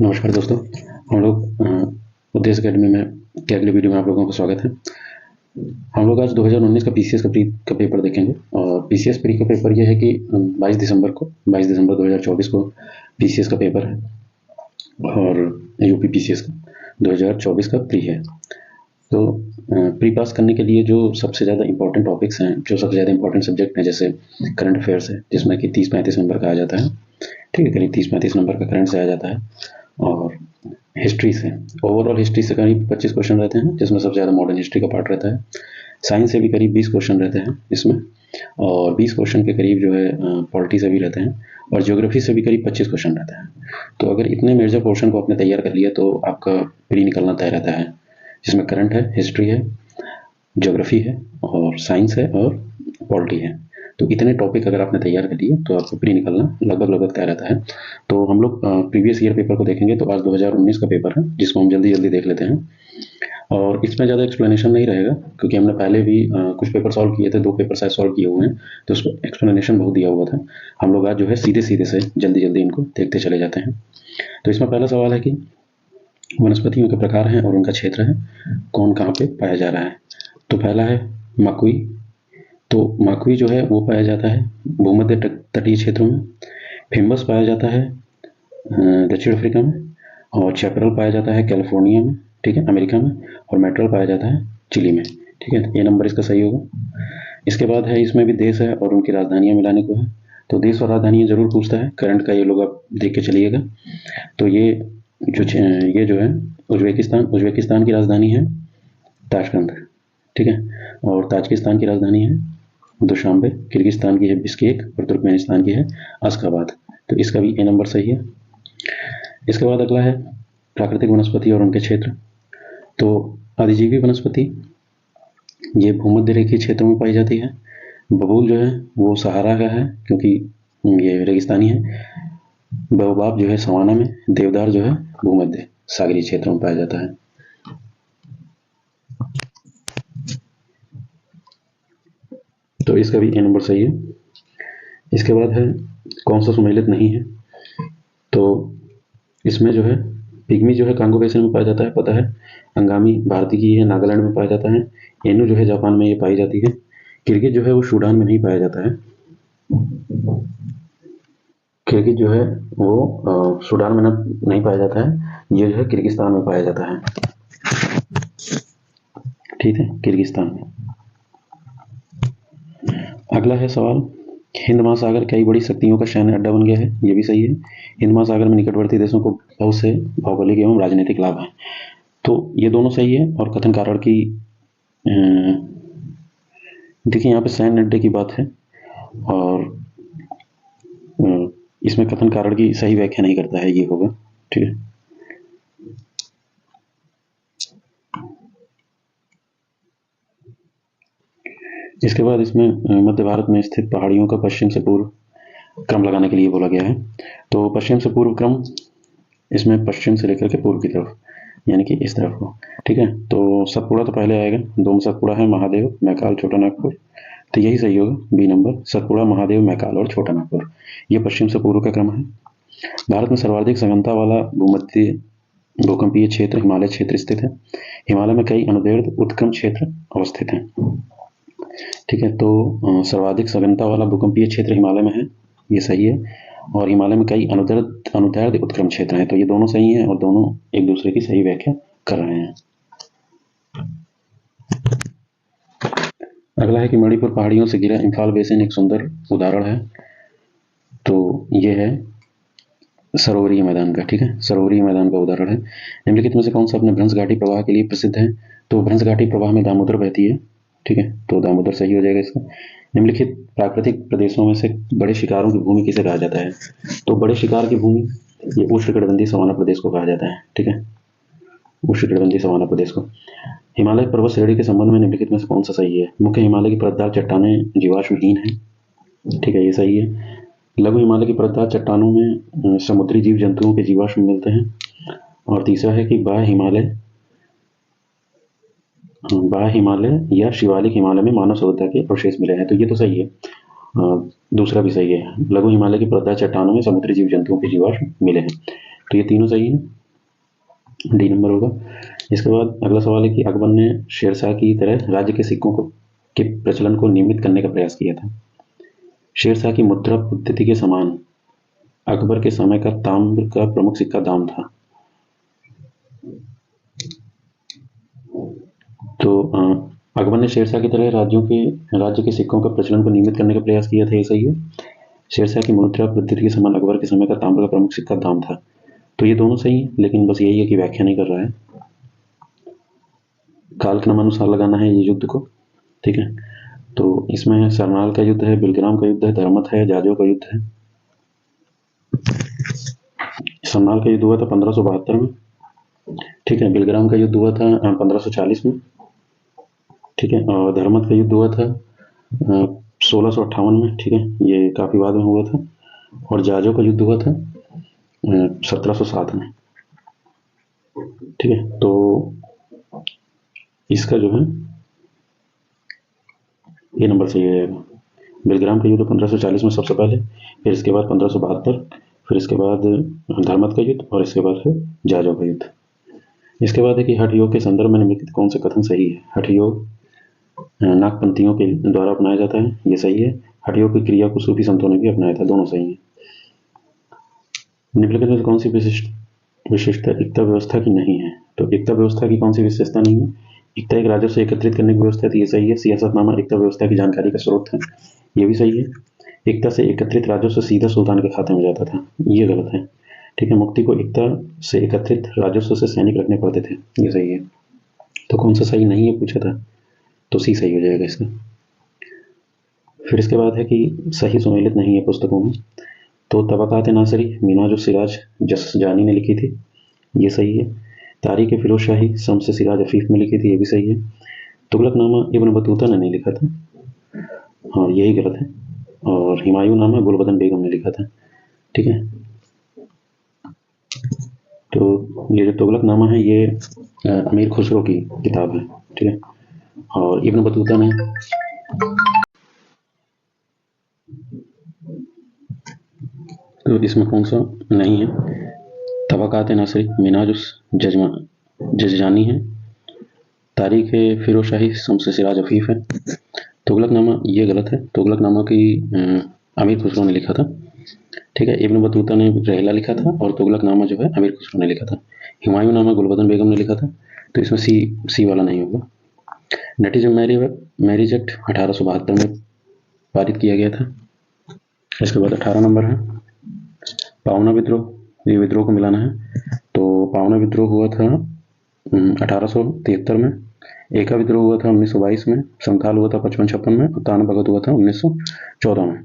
नमस्कार दोस्तों, हम लोग उद्देश्य अकेडमी में के अगले वीडियो में आप लोगों का स्वागत है। हम लोग आज 2019 का पीसीएस का प्री का पेपर देखेंगे और पीसीएस प्री का पेपर ये है कि 22 दिसंबर 2024 को पीसीएस का पेपर है और यूपी पीसीएस का 2024 का प्री है। तो प्री पास करने के लिए जो सबसे ज़्यादा इंपॉर्टेंट टॉपिक्स हैं, जो सबसे ज़्यादा इंपॉर्टेंट सब्जेक्ट हैं, जैसे करंट अफेयर्स है जिसमें कि 30-35 नंबर का आ जाता है, ठीक है, करीब 30-35 नंबर का करंट से आ जाता है। और हिस्ट्री से ओवरऑल हिस्ट्री से करीब 25 क्वेश्चन रहते हैं, जिसमें सबसे ज़्यादा मॉडर्न हिस्ट्री का पार्ट रहता है। साइंस से भी करीब 20 क्वेश्चन रहते हैं इसमें, और 20 क्वेश्चन के करीब जो है पॉलिटी से भी रहते हैं, और ज्योग्राफी से भी करीब 25 क्वेश्चन रहते हैं। तो अगर इतने मेजर पोर्शन को आपने तैयार कर लिया तो आपका प्री निकलना तय रहता है, जिसमें करंट है, हिस्ट्री है, ज्योग्राफी है और साइंस है और पॉलिटी है। तो इतने टॉपिक अगर आपने तैयार कर लिए तो आपको प्री निकलना लगभग तय रहता है। तो हम लोग प्रीवियस ईयर पेपर को देखेंगे। तो आज 2019 का पेपर है, जिसको हम जल्दी देख लेते हैं। और इसमें ज़्यादा एक्सप्लेनेशन नहीं रहेगा, क्योंकि हमने पहले भी कुछ पेपर सॉल्व किए थे, 2 पेपर शायद सॉल्व किए हुए हैं, तो उसमें एक्सप्लेनेशन बहुत दिया हुआ था। हम लोग आज जो है सीधे से जल्दी इनको देखते चले जाते हैं। तो इसमें पहला सवाल है कि वनस्पतियों के प्रकार हैं और उनका क्षेत्र है, कौन कहाँ पे पाया जा रहा है। तो पहला है मकुई। तो मकुई जो है वो पाया जाता है भूमध्य तटीय क्षेत्रों में। फिम्बस पाया जाता है दक्षिण अफ्रीका में, और चैपरल पाया जाता है कैलिफोर्निया में, ठीक है, अमेरिका में, और मेट्रल पाया जाता है चिली में, ठीक है। ये नंबर इसका सही होगा। इसके बाद है, इसमें भी देश है और उनकी राजधानियाँ मिलाने को है। तो देश और राजधानियाँ जरूर पूछता है, करंट का ये लोग आप देख के चलिएगा। तो ये जो है उज्बेकिस्तान की राजधानी है ताशकंद, ठीक है, और ताजिकिस्तान की राजधानी है दुशांबे, किर्गिस्तान की है बिश्केक और तुर्कमेनिस्तान की है अशखाबाद। तो इसका भी ए नंबर सही है। इसके बाद अगला है प्राकृतिक वनस्पति और उनके क्षेत्र। तो अधिजीवी वनस्पति ये भूमध्य रेखीय क्षेत्रों में पाई जाती है। बबूल जो है वो सहारा का है, क्योंकि ये रेगिस्तानी है। बाओबाब जो है सवाना में। देवदार जो है भूमध्य सागरीय क्षेत्रों में पाया जाता है। तो इसका भी ए नंबर सही है। इसके बाद है कौन सा सुमेलित नहीं है। तो इसमें जो है पिग्मी जो है कांगो बेसिन में पाया जाता है, पता है। अंगामी भारतीय की है, नागालैंड में पाया जाता है। एनु जो है जापान में ये पाई जाती है। किर्गिज जो है वो सूडान में नहीं पाया जाता है। किर्गिज जो है वो सूडान में नहीं पाया जाता है, ये जो है किर्गिस्तान में पाया जाता है, ठीक है, किर्गिस्तान में। अगला है सवाल, हिंद महासागर कई बड़ी शक्तियों का सैन्य अड्डा बन गया है। ये भी सही है। हिंद महासागर में निकटवर्ती देशों को बहुत से भौगोलिक एवं राजनीतिक लाभ हैं। तो ये दोनों सही है। और कथन कारण की देखिए यहाँ पे सैन्य अड्डे की बात है, और इसमें कथन कारण की सही व्याख्या नहीं करता है, ये होगा, ठीक है। इसके बाद इसमें मध्य भारत में स्थित पहाड़ियों का पश्चिम से पूर्व क्रम लगाने के लिए बोला गया है। तो पश्चिम से पूर्व क्रम इसमें पश्चिम से लेकर के पूर्व की तरफ, यानी कि इस तरफ को, ठीक है। तो सतपुड़ा तो पहले आएगा। 2 में सतपुड़ा है, महादेव, मैकाल, छोटा नागपुर। तो यही सही होगा, बी नंबर, सतपुड़ा, महादेव, मैकाल और छोटा नागपुर। ये पश्चिम से पूर्व का क्रम है। भारत में सर्वाधिक सघनता वाला भूमध्य भूकंपीय क्षेत्र हिमालय क्षेत्र स्थित है। हिमालय में कई अनुदैर्ध्य उत्क्रम क्षेत्र अवस्थित हैं, ठीक है। तो सर्वाधिक सघनता वाला भूकंपीय क्षेत्र हिमालय में है, ये सही है। और हिमालय में कई अनुदैर्ध्य उत्क्रम क्षेत्र हैं। तो ये दोनों सही हैं और दोनों एक दूसरे की सही व्याख्या कर रहे हैं। अगला है कि मणिपुर पहाड़ियों से घिरा इम्फाल बेसिन एक सुंदर उदाहरण है। तो ये है सरोवरीय मैदान का, ठीक है, सरोवरीय मैदान का उदाहरण है। निम्नलिखित में से कौन सा अपने भ्रंश घाटी प्रवाह के लिए प्रसिद्ध है। तो भ्रंश घाटी प्रवाह में दामोदर बहती है, ठीक है, तो दामोदर सही हो जाएगा इसका। निम्नलिखित प्राकृतिक प्रदेशों में से बड़े शिकारों की भूमि किसे कहा जाता है। तो बड़े शिकार की भूमि ये उष्णकटिबंधीय सवाना प्रदेश को कहा जाता है, ठीक है, उष्णकटिबंधीय सवाना प्रदेश को। हिमालय पर्वत श्रेणी के संबंध में निम्नलिखित में से कौन सा सही है। मुख्य हिमालय की परतदार चट्टानें जीवाश्महीन है, ठीक है, ये सही है। लघु हिमालय की परतदार चट्टानों में समुद्री जीव जंतुओं के जीवाश्म मिलते हैं। और तीसरा है कि बाह्य हिमालय या शिवालिक हिमालय में मानव सभ्यता के अवशेष मिले हैं। तो ये तो सही है, दूसरा भी सही है। लघु हिमालय की परतदार चट्टानों में समुद्री जीव जंतुओं के जीवाश्म मिले हैं। तो ये तीनों सही है, डी नंबर होगा। इसके बाद अगला सवाल है कि अकबर ने शेरशाह की तरह राज्य के सिक्कों के प्रचलन को नियमित करने का प्रयास किया था। शेरशाह की मुद्रा पद्धति के समान अकबर के समय का ताम्र का प्रमुख सिक्का दाम था। तो अकबर ने शेरशाह की तरह राज्य के सिक्कों के प्रचलन को नियमित करने का प्रयास किया था, ये सही है। शेरशाह की मुद्रा पद्धति के समान अकबर के समय का ताम्र का प्रमुख सिक्का दाम था, तो ये दोनों सही है, लेकिन बस यही है कि व्याख्या नहीं कर रहा है। कालक्रमानुसार लगाना है ये युद्ध को, ठीक है। तो इसमें है सरनाल का युद्ध है, बिलग्राम का युद्ध है, धर्मत है, जाजो का युद्ध है। सरनाल का युद्ध हुआ था 1572 में, ठीक है। बिलग्राम का युद्ध हुआ था 1540 में, ठीक है। और धर्मत का युद्ध हुआ था 1658 में, ठीक है, ये काफी बाद में हुआ था। और जाजो का युद्ध हुआ था 1707 में, ठीक है। तो इसका जो है ये नंबर सही रहेगा। बिलग्राम का युद्ध 1540 में सबसे पहले, फिर इसके बाद 1572, फिर इसके बाद धर्मत का युद्ध, और इसके बाद है जाजो का युद्ध। इसके बाद है कि हठ योग के संदर्भ में निम्नलिखित कौन से कथन सही है। हठ योग नागपंथियों के द्वारा अपनाया जाता है, ये सही है। हठ योग की क्रिया को सूफी संतों ने भी अपनाया था, दोनों सही है। निम्नलिखित में कौन सी विशिष्टता एकता व्यवस्था की नहीं है। तो एकता व्यवस्था की कौन सी विशेषता नहीं है। एकता एक राजस्व एकत्रित करने की व्यवस्था थी, ये सही है। सियासतनामा एकता व्यवस्था की जानकारी का स्रोत है, ये भी सही है। एकता से एकत्रित राजस्व सीधा सुल्तान के खाते में जाता था, ये गलत है, ठीक है। मुक्ति को एकता से एकत्रित राजस्व से सैनिक रखने पड़ते थे, ये सही है। तो कौन सा सही नहीं है पूछा था, तो सी सही हो जाएगा इसका। फिर इसके बाद है कि सही सुमेलित नहीं है पुस्तकों में। तो तबकात नासरी मिनाज सिराज जसजानी ने लिखी थी, ये सही है। तारीख फिरोज शाही शम्स सिराज अफीफ में लिखी थी, ये भी सही है। तुगलकनामा इब्न बतूता ने नहीं लिखा था, हाँ यही गलत है। और हुमायूं नामा गुलबदन बेगम ने लिखा था, ठीक है। तो ये जो तुगलकनामा है ये अमीर खुसरो की किताब है, ठीक है। और इब्न बतूता ने तो इसमें कौन सा नहीं है। तबकात नासरी मिनाज जजजानी है। तारीख फिरोज शाही शम्स सिराज अफीफ है। तुगलकनामा ये गलत है, तुगलकनामा की अमीर खुसरो ने लिखा था, ठीक है। इब्न बतूता ने रहला लिखा था, और तुगलकनामा जो है अमीर खुसरो ने लिखा था। हुमायूं नामा गुलबदन बेगम ने लिखा था, तो इसमें सी वाला नहीं होगा। नेटिज्म मैरिज एक्ट 1872 में पारित किया गया था। इसके बाद 18 नंबर है पावना विद्रोह, ये विद्रोह को मिलाना है। तो पावना विद्रोह हुआ था 1873 में, एका विद्रोह हुआ था 1922 में, संथाल हुआ था 55-56 में, और तान भगत हुआ था 1914 में।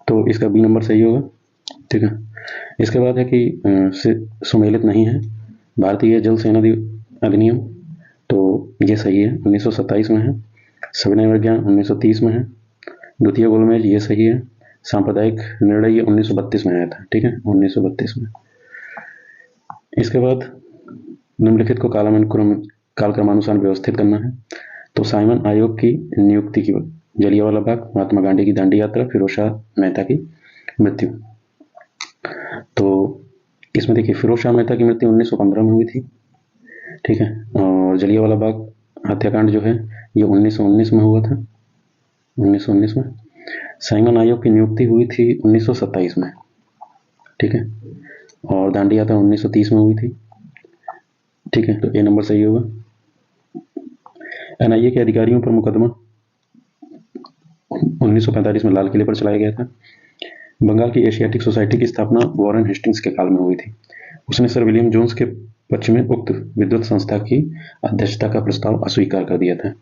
तो इसका बी नंबर सही होगा, ठीक है। इसके बाद है कि सुमेलित नहीं है भारतीय जल सेना अधिनियम, तो ये सही है, 1927 में है। सविनय विज्ञान 1930 में है। द्वितीय गोलमेज ये सही है। सांप्रदायिक निर्णय ये 1932 में आया था, ठीक है, 1932 में। इसके बाद निम्नलिखित को कालक्रमानुसार व्यवस्थित करना है। तो साइमन आयोग की नियुक्ति की जलियांवाला बाग, महात्मा गांधी की दांडी यात्रा, फिरोज शाह मेहता की मृत्यु। तो इसमें देखिए फिरोज शाह मेहता की मृत्यु 1915 में हुई थी, ठीक है। और जलियांवाला बाग हत्याकांड जो है ये 1919 में हुआ था, 1919 में। साइमन आयोग की नियुक्ति हुई थी 1927 में, ठीक है। और दांडी यात्रा 1930 में हुई थी, ठीक है। तो ए नंबर सही होगा। एनआईए के अधिकारियों पर मुकदमा 1945 में लाल किले पर चलाया गया था। बंगाल की एशियाटिक सोसाइटी की स्थापना वॉरेन हेस्टिंग्स के काल में हुई थी। उसने सर विलियम जोन्स के पक्ष में उक्त विद्वत संस्था की अध्यक्षता का प्रस्ताव अस्वीकार कर दिया था।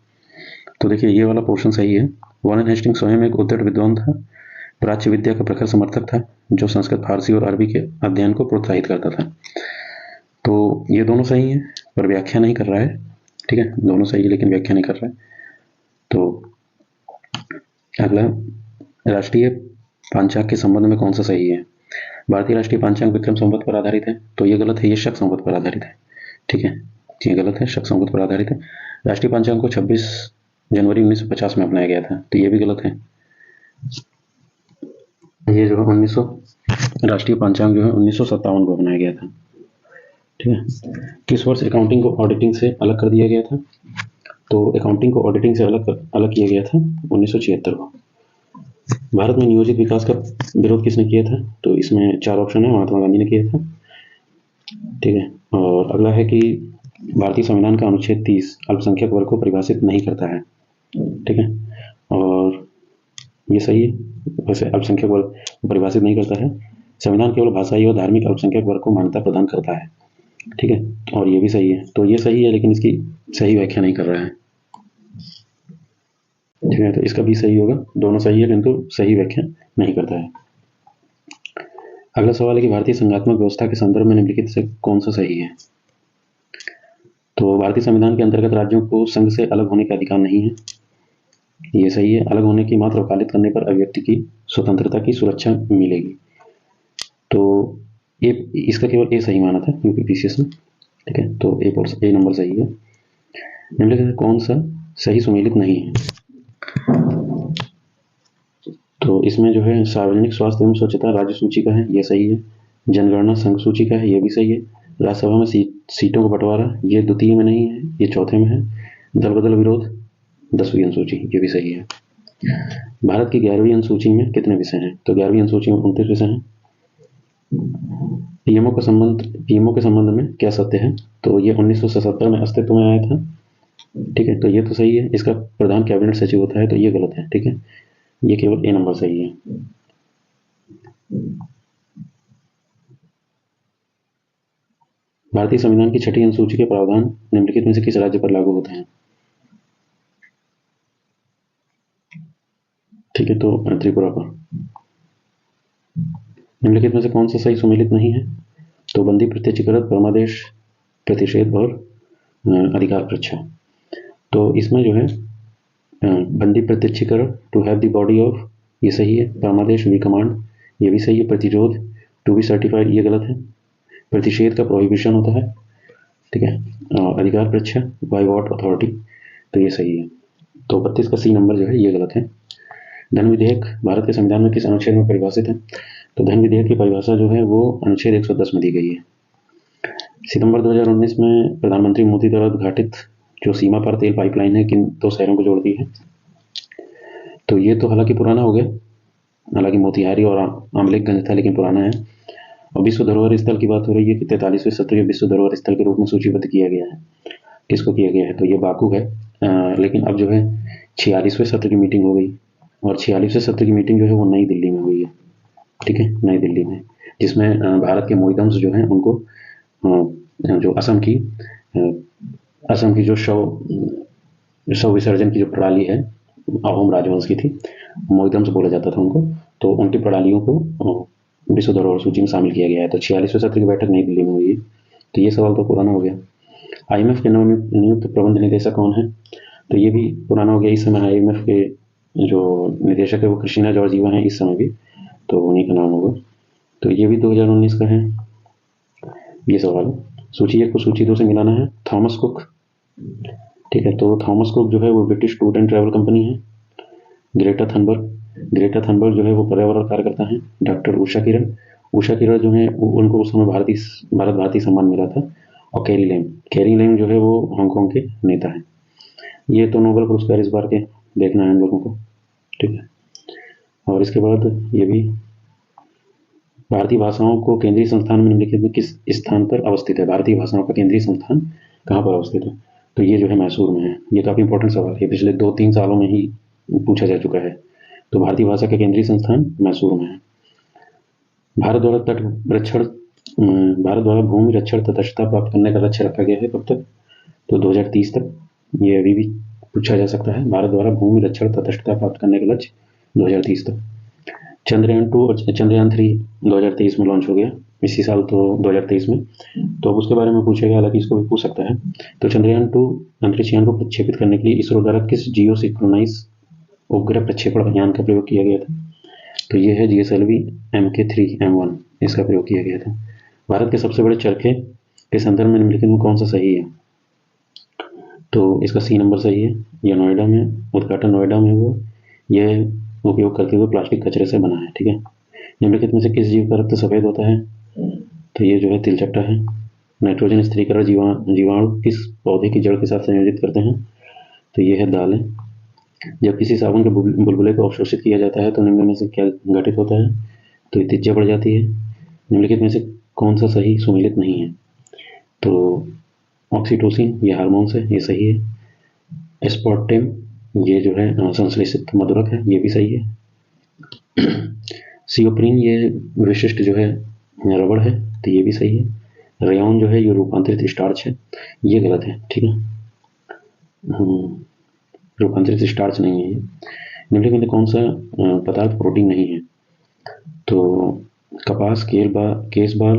तो देखिए ये वाला पोर्शन सही है। वॉरेन हेस्टिंग्स स्वयं एक उद्धट विद्वान था, प्राच्य विद्या का प्रखर समर्थक था, जो संस्कृत, फारसी और अरबी के अध्ययन को प्रोत्साहित करता था। तो ये दोनों सही है, पर व्याख्या नहीं कर रहा है, ठीक है। दोनों सही है लेकिन व्याख्या नहीं कर रहा है। तो अगला, राष्ट्रीय पांचांग के संबंध में कौन सा सही है। भारतीय राष्ट्रीय पांचांग विक्रम संवत पर आधारित है, तो ये गलत है, ये शक संवत पर आधारित है, ठीक है। ये गलत है, शक संवत पर आधारित है। राष्ट्रीय पांचांग को 26 जनवरी 1950 में अपनाया गया था, तो ये भी गलत है। ये जो है राष्ट्रीय पांचांग जो है 1957 को अपनाया गया था। ठीक है। किस वर्ष अकाउंटिंग को ऑडिटिंग से अलग कर दिया गया था? तो अकाउंटिंग को ऑडिटिंग से अलग किया गया था 1976 को। भारत में नियोजित विकास का विरोध किसने किया था? तो इसमें 4 ऑप्शन है, महात्मा गांधी ने किया था। ठीक है। और अगला है कि भारतीय संविधान का अनुच्छेद 30 अल्पसंख्यक वर्ग को परिभाषित नहीं करता है। ठीक है, और ये सही है। वैसे अल्पसंख्यक वर्ग परिभाषित नहीं करता है। संविधान केवल भाषाई और धार्मिक अल्पसंख्यक वर्ग को मान्यता प्रदान करता है। ठीक है, और ये भी सही है। तो ये सही है, लेकिन इसकी सही व्याख्या नहीं कर रहा है। ठीक है, तो इसका भी सही होगा। दोनों सही है, किंतु सही व्याख्या नहीं करता है। अगला सवाल है कि भारतीय संघात्मक व्यवस्था के संदर्भ में निम्नलिखित से कौन सा सही है? तो भारतीय संविधान के अंतर्गत राज्यों को संघ से अलग होने का अधिकार नहीं है। ये सही है। अलग होने की मात्र वकालत करने पर अभिव्यक्ति की स्वतंत्रता की सुरक्षा मिलेगी। तो ये इसका केवल ए सही माना था यूपी पीसीएस ने। ठीक है, तो ए नंबर सही है। निम्नलिखित में कौन सा सही सुमेलित नहीं है? तो इसमें जो है सार्वजनिक स्वास्थ्य एवं स्वच्छता राज्य सूची का है, ये सही है। जनगणना संघ सूची का है, ये भी सही है। राज्यसभा में सीटों का बंटवारा, ये द्वितीय में नहीं है, ये चौथे में है। दल बदल विरोध 10वीं अनुसूची, ये भी सही है। भारत की 11वीं अनुसूची में कितने विषय हैं? तो 11वीं अनुसूची में 29 विषय हैं। पीएमओ के संबंध में क्या सत्य है? तो ये 1977 में अस्तित्व में आया था। ठीक है, तो ये तो सही है। इसका प्रधान कैबिनेट सचिव होता है, तो ये गलत है। ठीक है, ये केवल ए नंबर सही है। भारतीय संविधान की 6ठी अनुसूची के प्रावधान निम्नलिखित में से किस राज्य पर लागू होते हैं? ठीक है, तो त्रिपुरा पर। निम्नलिखित में से कौन सा सही सुमेलित नहीं है? तो बंदी प्रत्यक्षीकृत परमादेश प्रतिषेध और अधिकार परीक्षा। तो इसमें जो है बंदी प्रत्यक्षीकरण to have the body of, ये सही है। परमादेश वी कमांड, ये भी सही है। प्रतिरोध टू बी सर्टिफाइड, ये गलत है। प्रतिषेध का प्रोहिबिशन होता है। ठीक है, अधिकार परीक्षा बाय व्हाट अथॉरिटी, तो ये सही है। तो 32 का सी नंबर जो है ये गलत है। धन विधेयक भारत के संविधान में किस अनुच्छेद में परिभाषित है? तो धन विधेयक की परिभाषा जो है वो अनुच्छेद 110 में दी गई है। सितंबर 2019 में प्रधानमंत्री मोदी द्वारा उद्घाटित जो सीमा पार तेल पाइपलाइन है किन 2 शहरों को जोड़ती है? तो ये तो हालांकि पुराना हो गया, हालांकि मोतिहारी और आमलेखगंज था, लेकिन पुराना है। और विश्व धरोहर स्थल की बात हो रही है कि 43वें सत्र विश्व धरोहर स्थल के रूप में सूचीबद्ध किया गया है। किसको किया गया है? तो ये बाकू है। लेकिन अब जो है 46वें सत्र की मीटिंग हो गई, और 46वें सत्र की मीटिंग जो है वो नई दिल्ली में हुई है। ठीक है, नई दिल्ली में, जिसमें भारत के मोइदम्स जो हैं उनको जो असम की जो शव विसर्जन की जो प्रणाली है, अहोम राजवंश की थी, मोइदम्स बोला जाता था उनको, तो उनकी प्रणालियों को विश्व धरोहर सूची में शामिल किया गया है। तो 46वें सत्र की बैठक नई दिल्ली में हुई है। तो ये सवाल तो पुराना हो गया। IMF के नवनियुक्त प्रबंध निदेशक कौन है? तो ये भी पुराना हो गया। इस समय IMF के जो निदेशक है वो क्रिस्टीना जॉर्जिवा हैं इस समय भी, तो उन्हीं का नाम होगा। तो ये भी 2019 का है ये सवाल। सूची 1 को सूची 2 से मिलाना है। थॉमस कुक, ठीक है, तो थॉमस कुक जो है वो British tour and travel company है। ग्रेटा थनबर्ग जो है वो पर्यावरण कार्यकर्ता है। डॉक्टर उषा किरण जो है उनको उस समय भारत भारती सम्मान मिला था। और कैरी लेम जो है वो हांगकांग के नेता है। ये तो नोबेल पुरस्कार इस बार के देखना है हम लोगों को। ठीक है, और इसके बाद ये भी भारतीय भाषाओं को केंद्रीय संस्थान में निम्नलिखित में किस स्थान पर अवस्थित है? भारतीय भाषाओं का केंद्रीय संस्थान कहाँ पर अवस्थित है? तो ये जो है मैसूर में है। ये काफ़ी इंपॉर्टेंट सवाल है, पिछले 2-3 सालों में ही पूछा जा चुका है। तो भारतीय भाषा का केंद्रीय संस्थान मैसूर में है। भारत द्वारा भूमि रक्षण तटस्थता प्राप्त करने का लक्ष्य रखा गया है कब तक? तो 2030 तक। ये अभी भी पूछा जा सकता है। भारत द्वारा भूमि रक्षण तटस्थता प्राप्त करने का लक्ष्य 2030 तक। चंद्रयान 2 और चंद्रयान 3 2023 में लॉन्च हो गया, इसी साल, तो 2023 में। तो अब उसके बारे में पूछेगा, हालांकि इसको भी पूछ सकता है। तो चंद्रयान 2 अंतरिक्ष यान को प्रक्षेपित करने के लिए इसरो द्वारा किस जियो सिंक्रोनाइज उपग्रह प्रक्षेपण यान का प्रयोग किया गया था? तो ये है GSLV Mk3M1, इसका प्रयोग किया गया था। भारत के सबसे बड़े चरखे के संदर्भ में निम्नलिखित में कौन सा सही है? तो इसका सी नंबर सही है। यह नोएडा में, उद्घाटन नोएडा में हुआ। यह उपयोग करते हुए प्लास्टिक कचरे से बना है। ठीक है, निम्नलिखित में से किस जीव का रक्त सफेद होता है? तो ये जो है तिलचट्टा है। नाइट्रोजन स्थिरीकरण जीवाणु किस पौधे की जड़ के साथ संयोजित करते हैं? तो ये है दालें। जब किसी साबुन के बुलबुले को अवशोषित किया जाता है तो निम्न में से क्या घटित होता है? तो ये त्रिज्या बढ़ जाती है। निम्नलिखित में से कौन सा सही सुमेलित नहीं है? तो ऑक्सीटोसिन ये हार्मोन्स है, ये सही है। एस्पार्टेम ये जो है संश्लेषित मधुरक है, ये भी सही है। सियोप्रीन ये विशिष्ट जो है रबड़ है, तो ये भी सही है। रेयॉन जो है ये रूपांतरित स्टार्च है, ये गलत है, ठीक है। रूपांतरित स्टार्च नहीं है ये। निम्नलिखित में कौन सा पदार्थ प्रोटीन नहीं है? तो कपास, केसबाल,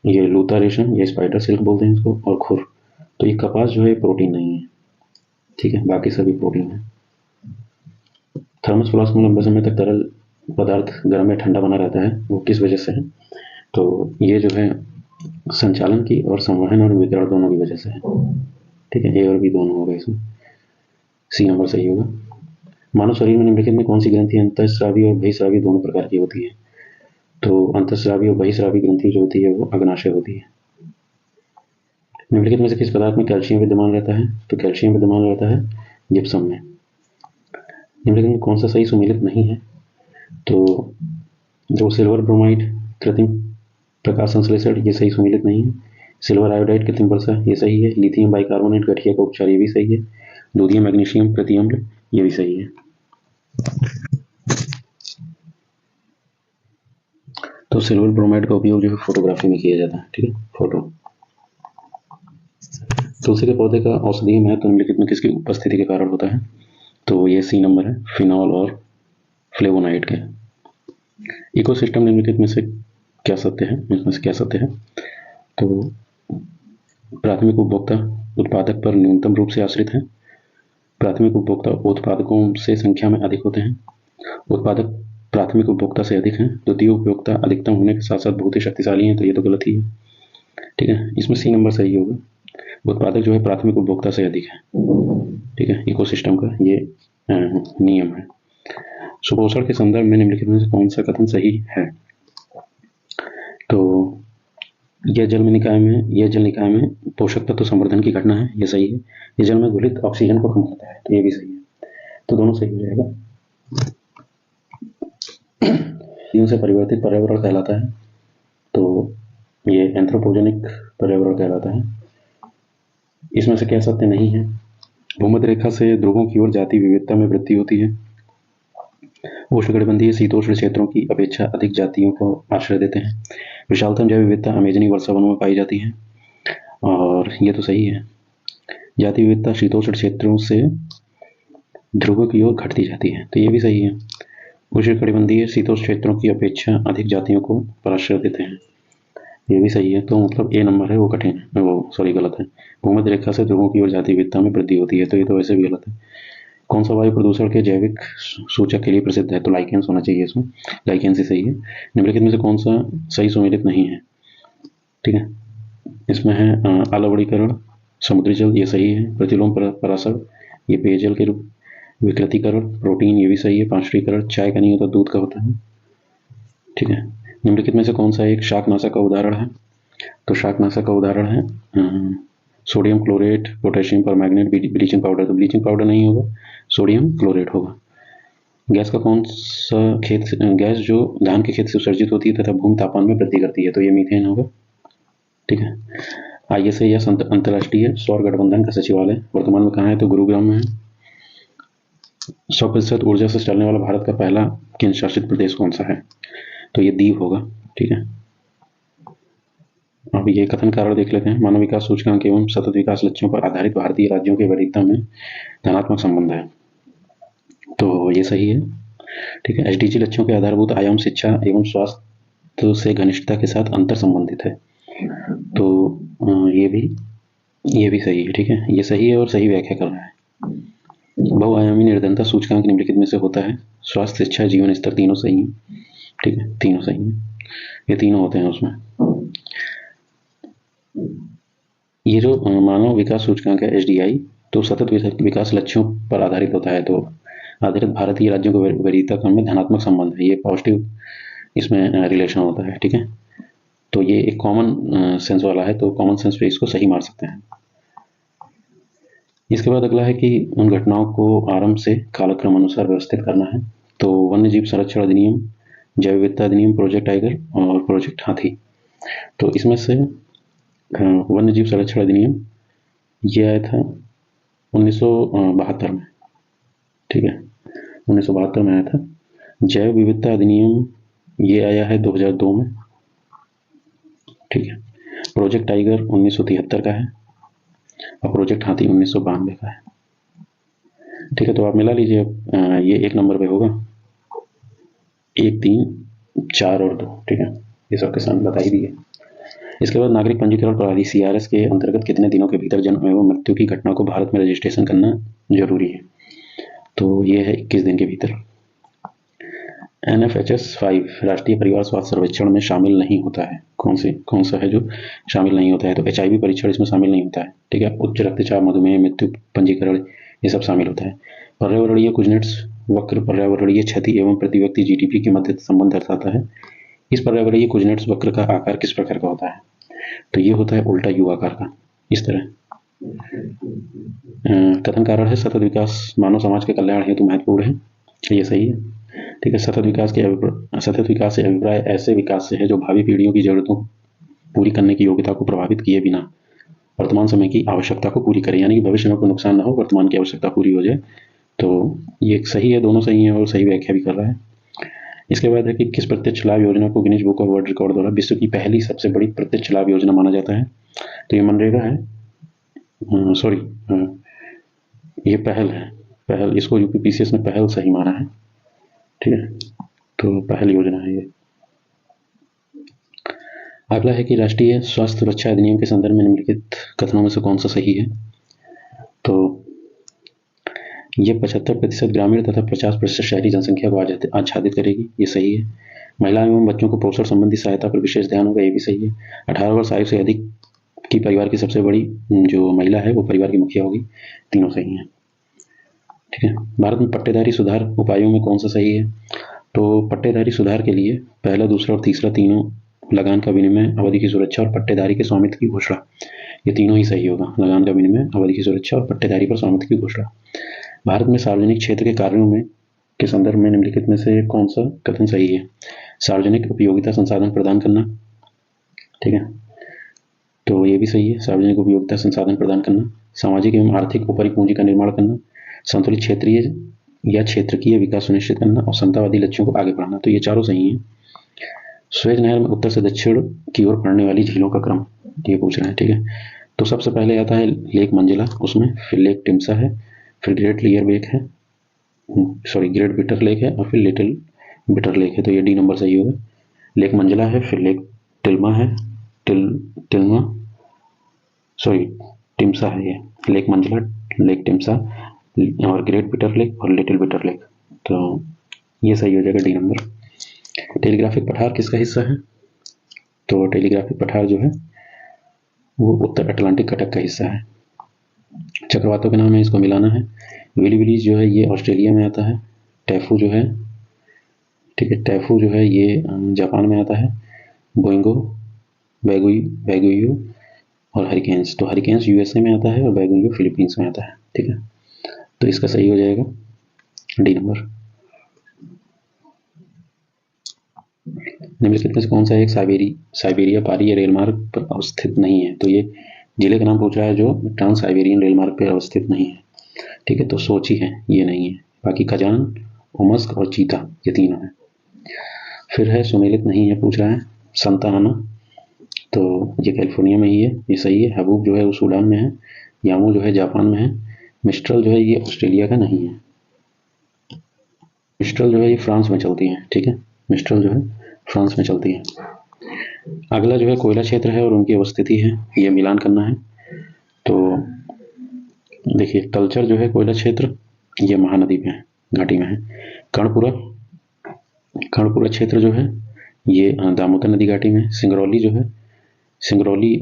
ये लूता रेशम, ये स्पाइडर सिल्क बोलते हैं इसको, और खुर। तो ये कपास जो है प्रोटीन नहीं है, ठीक है, बाकी सभी प्रोटीन है। थर्मस फ्लास्क में लंबे समय तक तरल पदार्थ गर्म या ठंडा बना रहता है, वो किस वजह से है? तो ये जो है संचालन की और संवहन और वितरण दोनों की वजह से है, ठीक है। ए और बी दोनों हो गए इसमें, सी नंबर सही होगा। मानव शरीर में निम्नलिखित में कौन सी ग्रंथि अंतःस्रावी और बहिस्रावी दोनों प्रकार की होती है? तो अंतःस्रावी और बहिस्रावी ग्रंथि जो होती है वो अग्नाशय होती है। निम्नलिखित में से किस पदार्थ में कैल्शियम विद्यमान रहता है? तो कैल्शियम विद्यमान रहता है जिप्सम में। निम्नलिखित में कौन सा सही सुमेलित नहीं है? तो जो सिल्वर ब्रोमाइड कृत्रिम प्रकाश संश्लेषण, ये सही सुमेलित नहीं है। सिल्वर आयोडाइड कृत्रिम वर्षा, ये सही है। लिथियम बाइकार्बोनेट गठिया का उपचार, ये भी सही है। दूधिया मैग्नीशियम प्रतिअम्ल, ये भी सही है। तो सिल्वर ब्रोमाइड का उपयोग जो है फोटोग्राफी में किया जाता है, ठीक है, फोटो। तुलसी के पौधे का औषधीय महत्व निम्नलिखित में किसकी उपस्थिति के कारण होता है? तो ये सी नंबर है, फिनॉल और फ्लेवोनाइड के। इकोसिस्टम निम्नलिखित में से क्या सत्य है? इसमें से क्या सत्य है? तो प्राथमिक उपभोक्ता उत्पादक पर न्यूनतम रूप से आश्रित है। प्राथमिक उपभोक्ता उत्पादकों से संख्या में अधिक होते हैं। उत्पादक प्राथमिक उपभोक्ता से अधिक हैं। द्वितीय उपभोक्ता अधिकतम होने के साथ साथ बहुत ही शक्तिशाली हैं, तो ये तो गलत ही है, ठीक है। इसमें सी नंबर सही होगा। उत्पादक जो है प्राथमिक उपभोक्ता से अधिक है, ठीक है। इकोसिस्टम का ये नियम है। सुपोषण के संदर्भ में निम्नलिखित में से कौन सा कथन सही है? तो यह जल निकाय में पोषक तत्व संवर्धन की घटना है, ये सही है। ये जल में घुलित ऑक्सीजन को कम करता है, तो ये भी सही है। तो दोनों सही हो जाएगा। से परिवर्तित पर्यावरण कहलाता है, तो ये एंथ्रोपोजेनिक पर्यावरण कहलाता है। इसमें से क्या सत्य नहीं है? भूमध्य रेखा से ध्रुवों की ओर जाति विविधता में वृद्धि होती है। उष्णकटिबंधीय शीतोष्ण क्षेत्रों की अपेक्षा अधिक जातियों को आश्रय देते हैं। विशालतम जैव विविधता अमेजनी वर्षा वनों में पाई जाती है, और ये तो सही है। जाति विविधता शीतोष्ण क्षेत्रों से ध्रुवों की ओर घटती जाती है, तो ये भी सही है। उष्णकटिबंधीय शीतोष्ण क्षेत्रों की अपेक्षा अधिक जातियों को आश्रय देते हैं, ये भी सही है। तो मतलब ए नंबर है वो कठिन है, वो सॉरी गलत है। भूमध्य रेखा से ध्रुवों की ओर जाति विविधता में वृद्धि होती है, तो ये तो वैसे भी गलत है। कौन सा वायु प्रदूषण के जैविक सूचक के लिए प्रसिद्ध है? तो लाइकेंस होना चाहिए इसमें, लाइकेंस ही सही है। निम्नलिखित में से कौन सा सही सुमेलित नहीं है? ठीक है, इसमें है अलवणीकरण, समुद्री जल, ये सही है। प्रतिलोम परासर, ये पेयजल के रूप। विकृतीकरण, प्रोटीन, ये भी सही है। पांचवीकरण, चाय का नहीं होता, दूध का होता है, ठीक है। निम्नलिखित में से कौन सा एक शाकनाशक का उदाहरण है? तो शाकनाशक का उदाहरण है sodium chlorate, potassium permanganate, bleaching powder. तो ब्लीचिंग पाउडर नहीं होगा, सोडियम क्लोरेट होगा। गैस का कौन सा गैस जो धान के खेत से उत्सर्जित होती है तथा भूमि तापमान में वृद्धि करती है? तो ये मीथेन होगा, ठीक है। ISIS अंतर्राष्ट्रीय सौर गठबंधन का सचिवालय वर्तमान में कहाँ है? तो गुरुग्राम में है। 100% ऊर्जा से चलने वाला भारत का पहला केंद्र शासित प्रदेश कौन सा है? तो ये दीव होगा, ठीक है। अब ये कथन कारण देख लेते हैं। मानव विकास सूचकांक एवं सतत विकास लक्ष्यों पर आधारित भारतीय राज्यों के वरीयता में धनात्मक संबंध है, तो ये सही है, ठीक है। SDG लक्ष्यों के आधारभूत आयाम शिक्षा एवं स्वास्थ्य से घनिष्ठता के साथ अंतर संबंधित है, तो ये भी सही है, ठीक है। ये सही है और सही व्याख्या कर रहा है। बहुआयामी निर्धनता सूचकांक निम्नलिखित में से होता है? स्वास्थ्य, शिक्षा, जीवन स्तर, तीनों सही है, ठीक है, तीनों सही है, ये तीनों होते हैं उसमें। ये जो मानव विकास सूचकांक है SDI, तो सतत विकास लक्ष्यों पर आधारित होता है, तो आधारित भारतीय राज्यों के वरीयता क्रम में धनात्मक संबंध है, ये पॉजिटिव इसमें रिलेशन होता है, ठीक है। तो ये एक कॉमन सेंस वाला है, तो कॉमन सेंस पे इसको सही मार सकते हैं। इसके बाद अगला है कि उन घटनाओं को आरंभ से कालक्रम अनुसार व्यवस्थित करना है। तो वन्य जीव संरक्षण अधिनियम, जैव विविधता अधिनियम, प्रोजेक्ट टाइगर और प्रोजेक्ट हाथी। तो इसमें से वन्य जीव संरक्षण अधिनियम ये आया था 1972 में, ठीक है, 1972 में आया था। जैव विविधता अधिनियम ये आया है 2002 में, ठीक है। प्रोजेक्ट टाइगर 1973 का है और प्रोजेक्ट हाथी 1992 का है, ठीक है। तो आप मिला लीजिए, ये 1 नंबर पे होगा, 1, 3, 4 और 2, ठीक है, ये सबके सामने बता ही दिए। इसके बाद नागरिक पंजीकरण प्रणाली CRS के अंतर्गत कितने दिनों के भीतर जन्म एवं मृत्यु की घटना को भारत में रजिस्ट्रेशन करना जरूरी है? तो ये है 21 दिन के भीतर। NFHS 5 राष्ट्रीय परिवार स्वास्थ्य सर्वेक्षण में शामिल नहीं होता है। कौन सा है जो शामिल नहीं होता है? तो HIV परीक्षण इसमें शामिल नहीं होता है, ठीक है। उच्च रक्तचाप, मधुमेह, मृत्यु पंजीकरण ये सब शामिल होता है। पर्यावरणीय कुजनेट्स वक्र पर्यावरणीय क्षति एवं प्रति व्यक्ति GDP के मध्य संबंध दर्शाता है। इस पर्यावरणीय कुजनेट्स वक्र का आकार किस प्रकार का होता है? तो ये होता है उल्टा U आकार का, इस तरह। कथन कारण है सतत विकास मानव समाज के कल्याण हेतु महत्वपूर्ण है, ये सही है, ठीक है। सतत विकास से अभिप्राय ऐसे विकास से है जो भावी पीढ़ियों की जरूरतों पूरी करने की योग्यता को प्रभावित किए बिना वर्तमान समय की आवश्यकता को पूरी करे, यानी कि भविष्य में कोई नुकसान ना हो, वर्तमान की आवश्यकता पूरी हो जाए। तो ये सही है, दोनों सही है और सही व्याख्या भी कर रहा है। इसके बाद है कि किस प्रत्यक्ष लाभ योजना को Guinness book of world record द्वारा विश्व की पहली सबसे बड़ी प्रत्यक्ष लाभ योजना माना जाता है? तो ये मनरेगा है, ये पहल है, पहल, इसको UPPCS ने पहल सही माना है, ठीक है। तो पहल योजना है ये। अगला है कि राष्ट्रीय स्वास्थ्य सुरक्षा अधिनियम के संदर्भ में निम्नलिखित कथनों में से कौन सा सही है? तो ये 75% ग्रामीण तथा 50% शहरी जनसंख्या को आच्छादित करेगी, ये सही है। महिला एवं बच्चों को पोषण संबंधी सहायता पर विशेष ध्यान होगा, ये भी सही है। 18 वर्ष आयु से अधिक की परिवार की सबसे बड़ी जो महिला है वो परिवार की मुखिया होगी, तीनों सही हैं, ठीक है। भारत में पट्टेदारी सुधार उपायों में कौन सा सही है? तो पट्टेदारी सुधार के लिए पहला, दूसरा और तीसरा तीनों, लगान का विनिमय, अवधि की सुरक्षा और पट्टेदारी के स्वामित्व की घोषणा, ये तीनों ही सही होगा। लगान का विनिमय, अवधि की सुरक्षा और पट्टेदारी पर स्वामित्व की घोषणा। भारत में सार्वजनिक क्षेत्र के कार्यों में के संदर्भ में निम्नलिखित में से कौन सा कथन सही है? सार्वजनिक उपयोगिता संसाधन प्रदान करना, ठीक है, तो ये भी सही है, सार्वजनिक उपयोगिता संसाधन प्रदान करना। सामाजिक एवं आर्थिक ऊपरी पूंजी का निर्माण करना, संतुलित क्षेत्रीय या क्षेत्रकीय विकास सुनिश्चित करना और समतावादी लक्ष्यों को आगे बढ़ाना, तो ये चारों सही हैं। स्वेज नहर में उत्तर से दक्षिण की ओर पड़ने वाली झीलों का क्रम, ये पूछ रहे हैं, ठीक है। तो सबसे पहले आता है लेक मंजिला, उसमें फिर लेक टिम्सा है, फिर ग्रेट लियर लेक है, ग्रेट बिटर लेक है और फिर लिटिल बिटर लेक है, तो ये D नंबर सही होगा। लेक मंजिला है, फिर लेक टिल्मा है, टिम्सा है, ये लेक मंजिला, लेक टिम्सा और ग्रेट बिटर लेक और लिटिल बिटर लेक, तो ये सही हो जाएगा D नंबर। टेलीग्राफिक पठार किसका हिस्सा है? तो टेलीग्राफिक पठार जो है वो उत्तर अटलांटिक कटक का हिस्सा है। चक्रवातों के नाम है, इसको मिलाना है। विलीविलीज जो है ये ऑस्ट्रेलिया में आता है। टैफू जो है, ठीक है, टैफू जो है ये जापान में आता है। बोइंगो, बैगुइयो और हरिकेन्स, तो हरिकेन्स USA में आता है और बैगुइयो फिलीपींस में आता है, ठीक है। तो इसका सही हो जाएगा D नंबर। निम्नलिखित में से कौन सा एक साइबेरिया पारी रेल मार्ग पर अवस्थित नहीं है? तो ये जिले का नाम पूछ रहा है जो ट्रांस साइबेरियन रेल मार्ग पर अवस्थित नहीं है, ठीक है। तो सोची है, ये नहीं है। बाकी खजान, ओमस्क और चीता, ये तीनों है। फिर है सुमेलित नहीं है, पूछ रहा है संता आना, तो ये कैलिफोर्निया में ही है, ये सही है। हबूब जो है वो सूडान में है। यामू जो है जापान में है। मिस्ट्रल जो है ये ऑस्ट्रेलिया का नहीं है। मिस्ट्रल जो है ये फ्रांस में चलती है, ठीक है, मिस्ट्रल जो है फ्रांस में चलती है। अगला जो है कोयला क्षेत्र है और उनकी अवस्थिति है, ये मिलान करना है। तो देखिए कल्चर जो है कोयला क्षेत्र ये महानदी में है, घाटी में है। कर्णपुरा क्षेत्र जो है ये दामोदर नदी घाटी में है। सिंगरौली जो है, सिंगरौली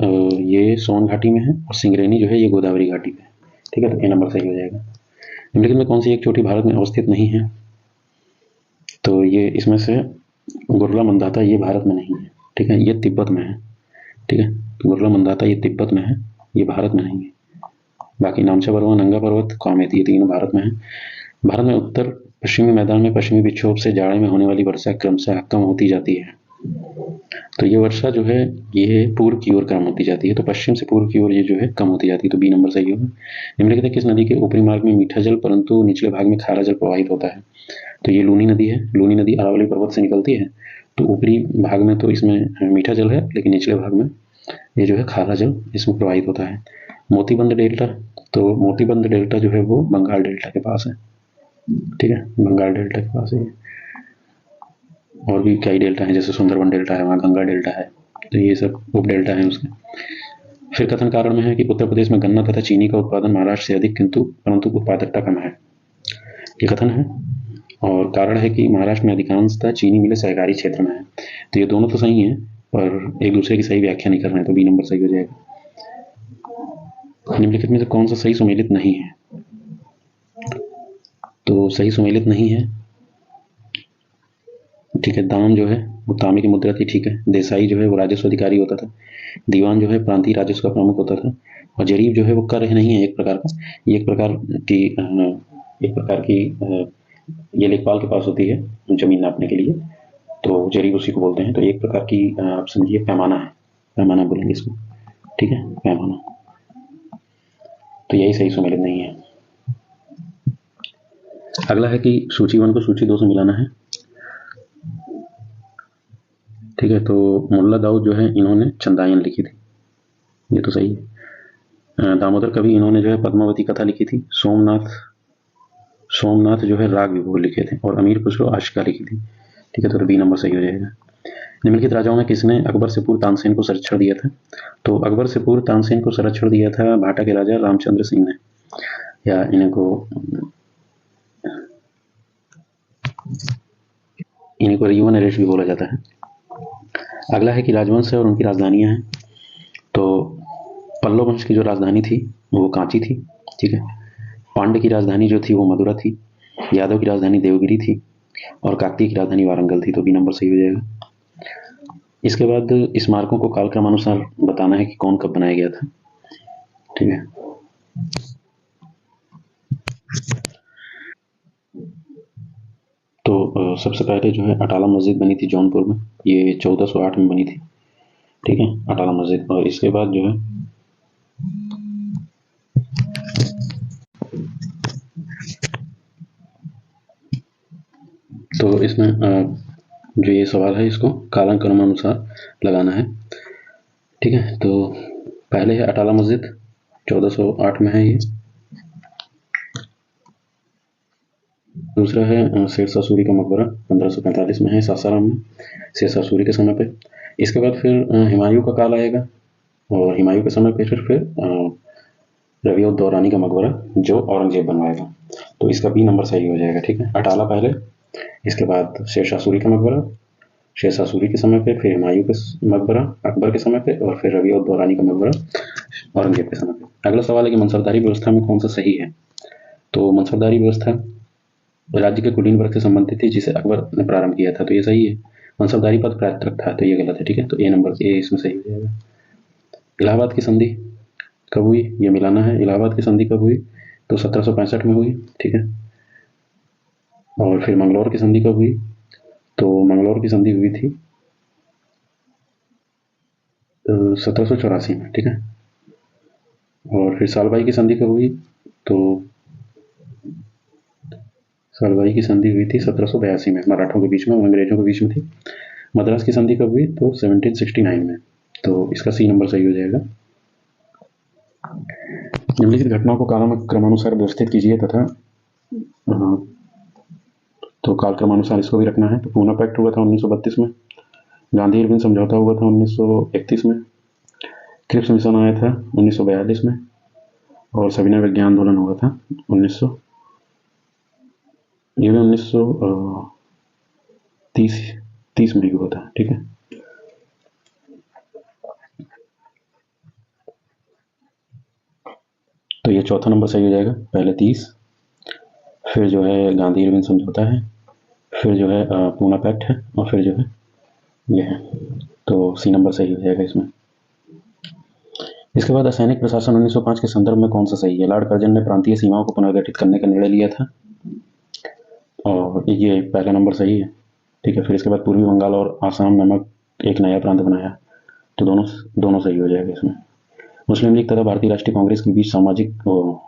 ये सोन घाटी में है और सिंगरेनी जो है ये गोदावरी घाटी में है, ठीक है। तो A नंबर सही हो जाएगा। निम्नलिखित में कौन सी एक चोटी भारत में अवस्थित नहीं है? तो ये इसमें से गुरला मंदाता ये भारत में नहीं है, ठीक है, ये तिब्बत में है। ठीक है, गुरुला मंदाता ये तिब्बत में है, ये भारत में नहीं है। बाकी नामचा पर्वत, नंगा पर्वत, कामेत, ये तीनों भारत में है। भारत में उत्तर पश्चिमी मैदान में पश्चिमी विक्षोभ से जाड़े में होने वाली वर्षा क्रमशः कम होती जाती है। तो ये वर्षा जो है ये पूर्व की ओर कम होती जाती है, तो पश्चिम से पूर्व की ओर ये जो है कम होती जाती है, तो बी नंबर सही होगा। निम्नलिखित में किस नदी के ऊपरी मार्ग में मीठा जल परंतु निचले भाग में खारा जल प्रवाहित होता है? तो ये लूनी नदी है। लूनी नदी अरावली पर्वत से निकलती है, तो ऊपरी भाग में तो इसमें मीठा जल है, लेकिन निचले भाग में ये जो है खारा जल इसमें प्रवाहित होता है। मोतीबंद डेल्टा, तो मोतीबंद डेल्टा जो है वो बंगाल डेल्टा के पास है। ठीक है, बंगाल डेल्टा के पास है। और भी कई डेल्टा हैं, जैसे सुंदरबन डेल्टा है, वहाँ गंगा डेल्टा है, तो ये सब उप डेल्टा है उसके। फिर कथन कारण में है कि उत्तर प्रदेश में गन्ना तथा चीनी का उत्पादन महाराष्ट्र से अधिक परंतु उत्पादकता कम है। ये कथन है। और कारण है कि महाराष्ट्र में अधिकांशतः चीनी मिलें सहकारी क्षेत्र में है। तो ये दोनों तो सही हैं, पर एक दूसरे की सही व्याख्या नहीं कर रहे हैं, तो बी नंबर सही हो जाएगा। निम्नलिखित में से कौन सा सही सुमेलित नहीं है? तो सही सुमेलित नहीं है, ठीक है, दाम जो है वो तांबे की मुद्रा थी। ठीक है, देसाई जो है वो राजस्व अधिकारी होता था। दीवान जो है प्रांतीय राजस्व का प्रमुख होता था। और जरीब जो है वो कर नहीं है एक प्रकार का, ये एक प्रकार की ये लेखपाल के पास होती है जमीन नापने के लिए, तो जरीब उसी को बोलते हैं। तो एक प्रकार की आप समझिए पैमाना है, पैमाना बोलेंगे इसको। ठीक है, पैमाना। तो यही सही सुमेलित नहीं है। अगला है कि सूची 1 को सूची 2 से मिलाना है। ठीक है, तो मुल्ला दाऊद जो है इन्होंने चंदायन लिखी थी, ये तो सही है। दामोदर कवि इन्होंने जो है पद्मावती कथा लिखी थी। सोमनाथ जो है राग विभोग लिखे थे, और अमीर खुसरो आशिका लिखी थी। ठीक है, तो बी नंबर सही हो जाएगा। निम्नलिखित राजाओं में किसने अकबर से पूर्व तानसेन को संरक्षण दिया था? तो अकबर से पूर्व तानसेन को संरक्षण दिया था भाटा के राजा रामचंद्र सिंह ने, या इनको रियुआ नरेश भी बोला जाता है। अगला है कि राजवंश और उनकी राजधानियां हैं। तो पल्लव वंश की जो राजधानी थी वो कांची थी। ठीक है, पांड्य की राजधानी जो थी वो मदुरा थी, यादव की राजधानी देवगिरी थी, और काकतीय की राजधानी वारंगल थी, तो बी नंबर सही हो जाएगा। इसके बाद स्मारकों को कालक्रमानुसार बताना है कि कौन कब बनाया गया था। ठीक है, तो सबसे पहले जो है अटाला मस्जिद बनी थी जौनपुर में, ये 1408 में बनी थी। ठीक है, अटाला मस्जिद। और इसके बाद जो है तो इसमें जो ये सवाल है इसको कालानुसार लगाना है। ठीक है, तो पहले है अटाला मस्जिद, 1408 में है ये। दूसरा है शेरशाह सूरी का मकबरा, 1545 में है सासाराम में, शेरशाह सूरी के समय पे। इसके बाद फिर हुमायूं का काल आएगा, और हुमायूं के समय पे फिर रबीउद-दौरानी का मकबरा जो औरंगजेब बनवाएगा, तो इसका बी नंबर सही हो जाएगा। ठीक है, अटाला पहले, इसके बाद शेरशाह सूरी का मकबरा शेरशाह सूरी के समय पे, फिर हुमायूं का मकबरा अकबर के समय पे, और फिर रबीउद-दौरानी का मकबरा औरंगजेब के समय पे। अगला सवाल है कि मनसबदारी व्यवस्था में कौन सा सही है? तो मनसबदारी व्यवस्था राज्य के कुलीन वर्ग से संबंधित थी, जिसे अकबर ने प्रारंभ किया था, तो ये सही है। मनसबदारी पद प्रायत्रक था, तो ये गलत है। ठीक है, तो ए इसमें सही हो जाएगा। इलाहाबाद की संधि कब हुई, ये मिलाना है। इलाहाबाद की संधि कब हुई? तो 1765 में हुई। ठीक है, और फिर मंगलौर की संधि कब हुई? तो मंगलौर की संधि हुई थी 1784 में। ठीक है, और फिर सालबाई की संधि कब हुई? तो सालबाई की संधि हुई थी 1782 में, मराठों के बीच में, अंग्रेजों के बीच में थी। मद्रास की संधि कब हुई? तो 1769 में, तो इसका सी नंबर सही हो जाएगा। निम्नलिखित घटनाओं को कालक्रमानुसार व्यवस्थित कीजिए तथा तो कालक्रमानुसार इसको भी रखना है। तो पूना पैक्ट हुआ था 1932 में, गांधी इरविन समझौता हुआ था 1931 में, क्रिप्स मिशन आया था 1942 में, और सविनय विज्ञान आंदोलन हुआ था 1930 में हुआ था। ठीक है, तो ये चौथा नंबर सही हो जाएगा। पहले 30, फिर जो है गांधी इरविन समझौता है, फिर जो है पूना पैक्ट है, और फिर जो है ये है, तो सी नंबर सही हो जाएगा इसमें। इसके बाद असैनिक प्रशासन 1905 के संदर्भ में कौन सा सही है? लॉर्ड कर्जन ने प्रांतीय सीमाओं को पुनर्गठित करने का निर्णय लिया था और ये पहला नंबर सही है। ठीक है, फिर इसके बाद पूर्वी बंगाल और आसाम नामक एक नया प्रांत बनाया, तो दोनों सही हो जाएगा इसमें। मुस्लिम लीग तथा भारतीय राष्ट्रीय कांग्रेस के बीच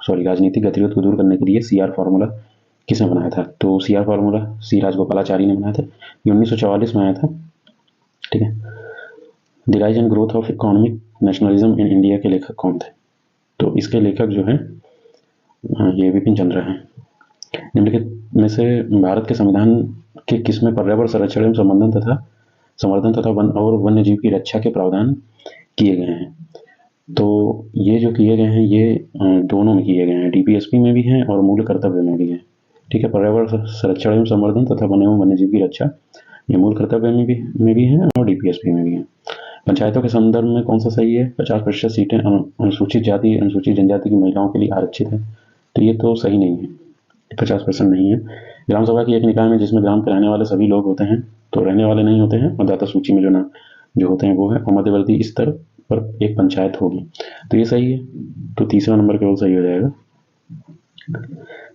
राजनीतिक गतिरोध को दूर करने के लिए CR फार्मूला किसने बनाया था? तो CR फार्मूला C राजगोपालाचारी ने बनाया था, ये 1944 में आया था। ठीक है, the rise and growth of economic nationalism in India के लेखक कौन थे? तो इसके लेखक जो हैं ये बिपिन चंद्र हैं। निम्नलिखित में से भारत के संविधान के किसमें पर्यावरण संरक्षण एवं संवर्धन तथा वन और वन्य जीव की रक्षा के प्रावधान किए गए हैं? तो ये जो किए गए हैं ये दोनों में किए गए हैं, DPSP में भी हैं और मूल कर्तव्य में भी हैं। ठीक है, पर्यावरण संरक्षण एवं संवर्धन तथा वन एवं वन्य जीव की रक्षा ये मूल कर्तव्य में भी हैं और DPSP में भी हैं। पंचायतों के संदर्भ में कौन सा सही है? 50% सीटें अनुसूचित जाति अनुसूचित जनजाति की महिलाओं के लिए आरक्षित है, तो ये तो सही नहीं है, 50% नहीं है। ग्राम सभा की एक निकाय में जिसमें ग्राम के रहने वाले सभी लोग होते हैं, तो रहने वाले नहीं होते हैं, मतदाता सूची में जो होते हैं वो है, और मध्यवर्ती स्तर पर एक पंचायत होगी, तो ये सही है। तो तीसरा नंबर केवल सही हो जाएगा।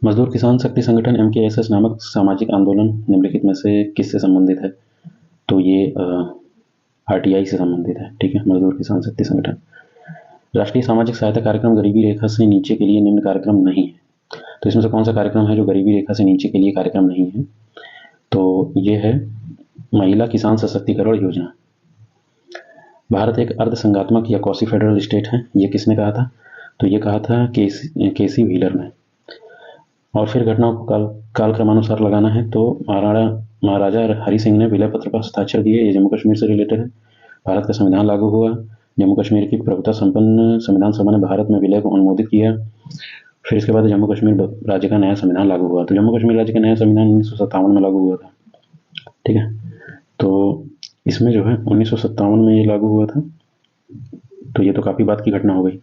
मजदूर किसान शक्ति संगठन MKSS नामक सामाजिक आंदोलन निम्नलिखित में से किससे संबंधित है? तो ये RTI से संबंधित है। ठीक है, मजदूर किसान शक्ति संगठन। राष्ट्रीय सामाजिक सहायता कार्यक्रम गरीबी रेखा से नीचे के लिए निम्न कार्यक्रम नहीं है, तो इसमें से कौन सा कार्यक्रम है जो गरीबी रेखा से नीचे के लिए कार्यक्रम नहीं है? तो ये है महिला किसान सशक्तिकरण योजना। भारत एक अर्ध संघात्मक या क्वासी फेडरल स्टेट है, ये किसने कहा था? तो ये कहा था केसी व्हीलर ने। और फिर घटनाओं को काल क्रमानुसार लगाना है, तो महाराजा हरि सिंह ने विलय पत्र पर हस्ताक्षर दिए, ये जम्मू कश्मीर से रिलेटेड है। भारत का संविधान लागू हुआ, जम्मू कश्मीर की प्रभुता संपन्न संविधान सभा ने भारत में विलय को अनुमोदित किया। फिर इसके बाद जम्मू कश्मीर राज्य का नया संविधान लागू हुआ, तो जम्मू कश्मीर राज्य का नया संविधान 1957 में लागू हुआ था। ठीक है, तो इसमें जो है 1957 में ये लागू हुआ था, तो ये तो काफ़ी बात की घटना हो गई।